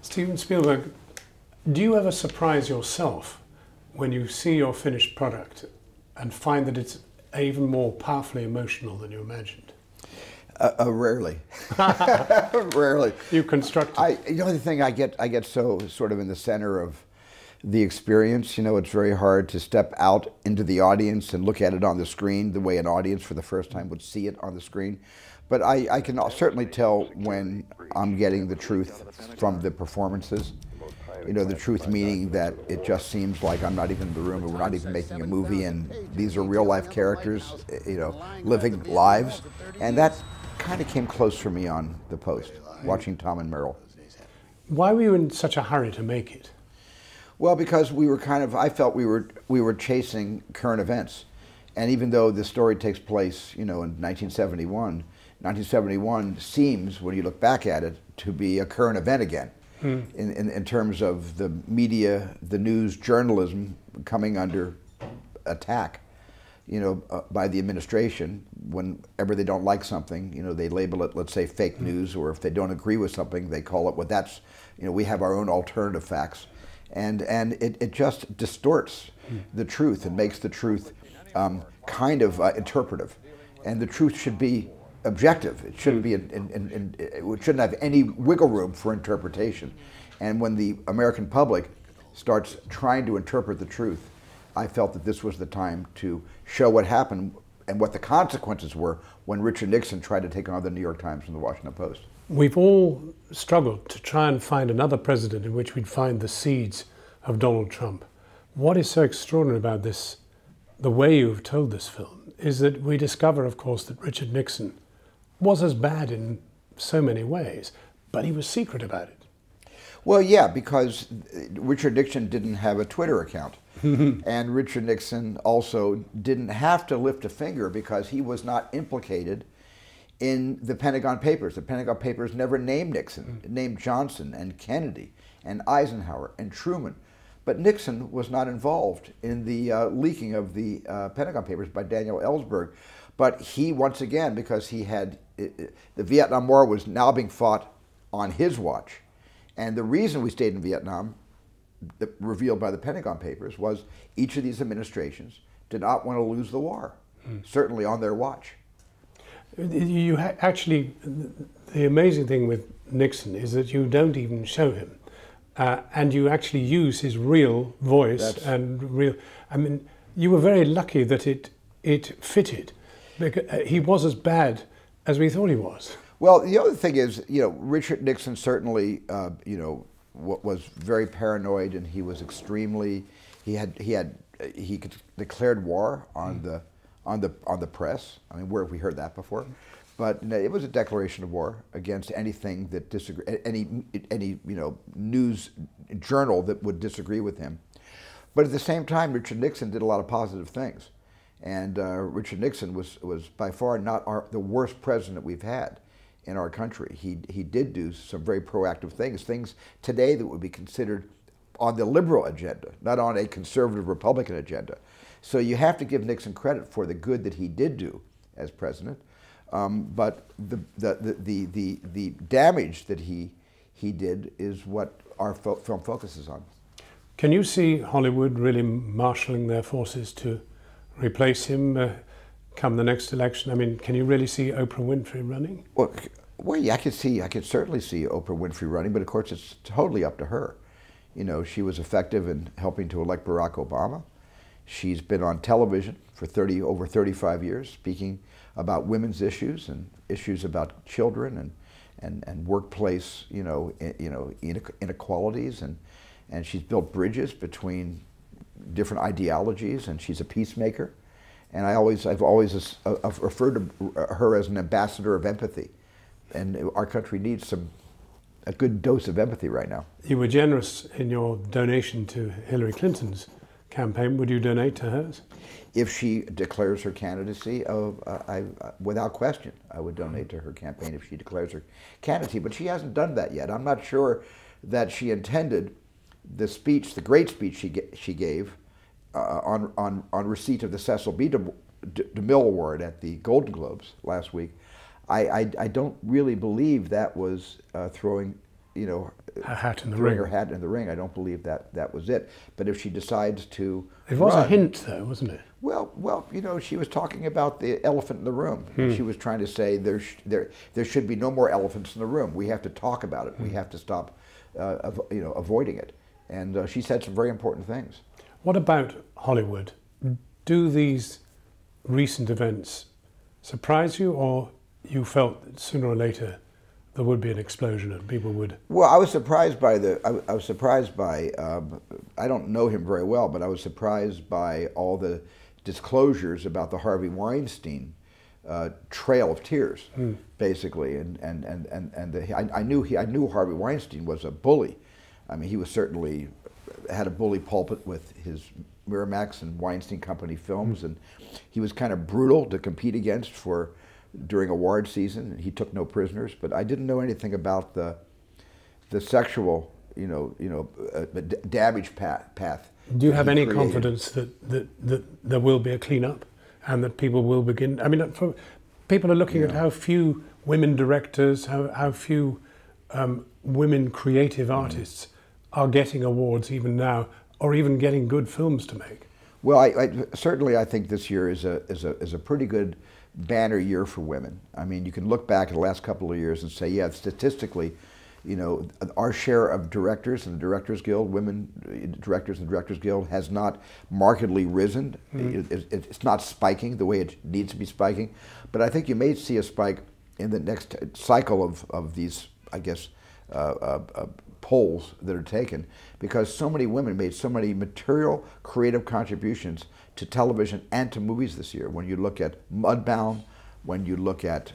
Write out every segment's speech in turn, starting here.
Steven Spielberg, do you ever surprise yourself when you see your finished product and find that it's even more powerfully emotional than you imagined? Rarely. Rarely. You construct it. You know, the thing, I get so sort of in the center of the experience. You know, it's very hard to step out into the audience and look at it on the screen the way an audience for the first time would see it on the screen. But I can certainly tell when I'm getting the truth from the performances. You know, the truth meaning that it just seems like I'm not even in the room and we're not even making a movie and these are real life characters, you know, living lives. And that kind of came close for me on The Post, watching Tom and Meryl. Why were you in such a hurry to make it? Well, because we were I felt we were chasing current events. And even though the story takes place, you know, in 1971, 1971 seems, when you look back at it, to be a current event again. In terms of the media, the news, journalism coming under attack, you know, by the administration. Whenever they don't like something, you know, they label it, let's say, fake news, or if they don't agree with something, they call it, well, that's, you know, we have our own alternative facts. And it just distorts the truth and makes the truth kind of interpretive. And the truth should be objective. It shouldn't be, it shouldn't have any wiggle room for interpretation. And when the American public starts trying to interpret the truth, I felt that this was the time to show what happened and what the consequences were when Richard Nixon tried to take on the New York Times and the Washington Post. We've all struggled to try and find another president in which we'd find the seeds of Donald Trump. What is so extraordinary about this, the way you've told this film, is that we discover, of course, that Richard Nixon was as bad in so many ways, but he was secret about it. Well, yeah, because Richard Nixon didn't have a Twitter account. And Richard Nixon also didn't have to lift a finger because he was not implicated in the Pentagon Papers. The Pentagon Papers never named Nixon. It named Johnson and Kennedy and Eisenhower and Truman. But Nixon was not involved in the leaking of the Pentagon Papers by Daniel Ellsberg. But he, once again, because he had, the Vietnam War was now being fought on his watch. And the reason we stayed in Vietnam, revealed by the Pentagon Papers, was each of these administrations did not want to lose the war, certainly on their watch. You actually, the amazing thing with Nixon is that you don't even show him. And you actually use his real voice and real, I mean, you were very lucky that it fitted. Because he was as bad as we thought he was. Well, the other thing is, you know, Richard Nixon certainly, you know, was very paranoid, and he was extremely. He declared war on the press. I mean, where have we heard that before? But it was a declaration of war against anything that any you know, news journal that would disagree with him. But at the same time, Richard Nixon did a lot of positive things. And Richard Nixon was by far not the worst president we've had in our country. He did do some very proactive things today that would be considered on the liberal agenda, not on a conservative Republican agenda. So you have to give Nixon credit for the good that he did do as president, but the damage that he did is what our film focuses on. Can you see Hollywood really marshalling their forces to replace him come the next election? I mean, can you really see Oprah Winfrey running? Well, yeah, I could certainly see Oprah Winfrey running, but of course it's totally up to her. You know, she was effective in helping to elect Barack Obama. She's been on television for over 35 years, speaking about women's issues and issues about children and workplace, inequalities, and she's built bridges between different ideologies, and she's a peacemaker. And I've always referred to her as an ambassador of empathy, and our country needs a good dose of empathy right now. You were generous in your donation to Hillary Clinton's campaign. Would you donate to hers? If she declares her candidacy, without question, I would donate to her campaign if she declares her candidacy. But she hasn't done that yet. I'm not sure that she intended the speech, the great speech she gave on receipt of the Cecil B DeMille Award at the Golden Globes last week. I don't really believe that was throwing you know, her hat in the throwing ring. her hat in the ring. I don't believe that was it. But if she decides to, it was a hint, though, wasn't it? Well, you know, she was talking about the elephant in the room. She was trying to say there should be no more elephants in the room. We have to talk about it. We have to stop, you know, avoiding it. And she said some very important things. What about Hollywood? Do these recent events surprise you, or you felt that sooner or later there would be an explosion and people would? Well, I was surprised by I was surprised by. I don't know him very well, but I was surprised by all the disclosures about the Harvey Weinstein trail of tears, basically. I knew Harvey Weinstein was a bully. I mean, he was certainly had a bully pulpit with his Miramax and Weinstein Company films, and he was kind of brutal to compete against during award season. He took no prisoners, but I didn't know anything about the sexual, damage path. Do you have any confidence that there will be a cleanup, and that people will begin? I mean, people are looking at how few women directors, how few women creative artists are getting awards even now, or even getting good films to make. Well, I certainly think this year is a pretty good banner year for women. I mean, you can look back at the last couple of years and say, yeah, statistically, you know, our share of directors in the Directors Guild, women directors in the Directors Guild, has not markedly risen. It's not spiking the way it needs to be spiking, but I think you may see a spike in the next cycle of these, I guess, polls that are taken, because so many women made so many material, creative contributions to television and to movies this year. When you look at Mudbound, when you look at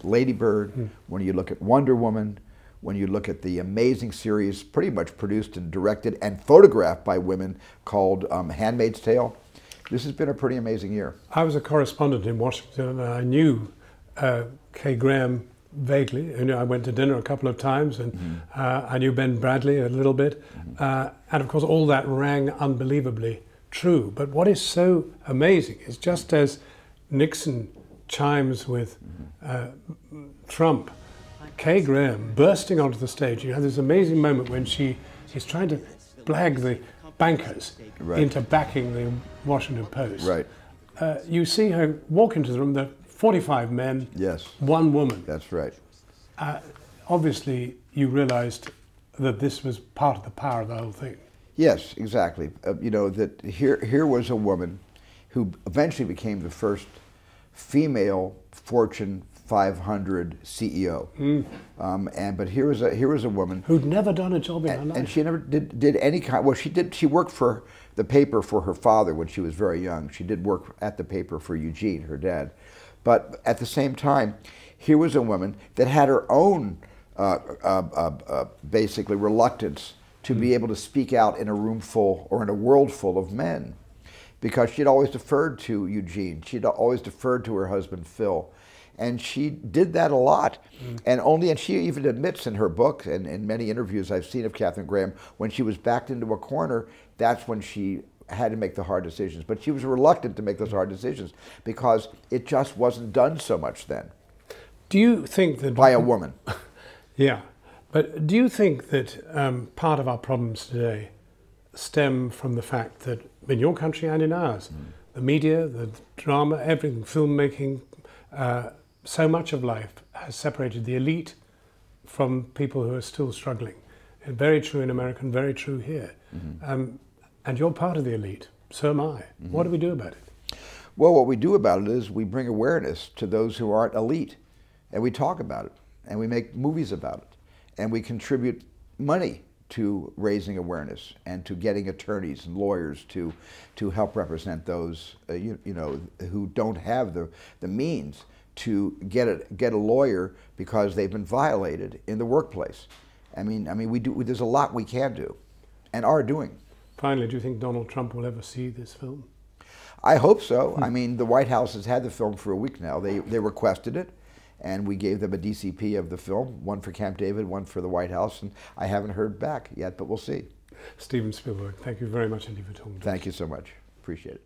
Lady Bird, when you look at Wonder Woman, when you look at the amazing series pretty much produced and directed and photographed by women called Handmaid's Tale, this has been a pretty amazing year. I was a correspondent in Washington, and I knew Kay Graham vaguely. You know, I went to dinner a couple of times, and I knew Ben Bradley a little bit, and of course all that rang unbelievably true. But what is so amazing is, just as Nixon chimes with Trump, Kay Graham bursting onto the stage. You have this amazing moment when she's trying to blag the bankers into backing the Washington Post. Right. You see her walk into the room. There are 45 men, one woman. That's right. Obviously, you realized that this was part of the power of the whole thing. Yes, exactly. You know, that here was a woman who eventually became the first female Fortune 500 CEO. But here was a woman who'd never done a job in her life, and she never did any kind. Well, she did. She worked for the paper for her father when she was very young. She did work at the paper for Eugene, her dad. But at the same time, here was a woman that had her own basically reluctance to be able to speak out in a room full or in a world full of men, because she'd always deferred to Eugene. She'd always deferred to her husband, Phil. And she did that a lot. And she even admits in her book and in many interviews I've seen of Katharine Graham, when she was backed into a corner, that's when she had to make the hard decisions. But she was reluctant to make those hard decisions because it just wasn't done so much then. Do you think that... By a woman. Yeah. But do you think that part of our problems today stem from the fact that in your country and in ours, the media, the drama, everything, filmmaking, so much of life has separated the elite from people who are still struggling? And very true in America and very true here. And you're part of the elite, so am I. What do we do about it? Well, what we do about it is we bring awareness to those who aren't elite, and we talk about it, and we make movies about it, and we contribute money to raising awareness and to getting attorneys and lawyers to help represent those who don't have the means to get a lawyer because they've been violated in the workplace. I mean, there's a lot we can do, and are doing. Finally, do you think Donald Trump will ever see this film? I hope so. I mean, the White House has had the film for a week now. They requested it, and we gave them a DCP of the film, one for Camp David, one for the White House, and I haven't heard back yet, but we'll see. Steven Spielberg, thank you very much indeed for talking to us. Thank you so much. Appreciate it.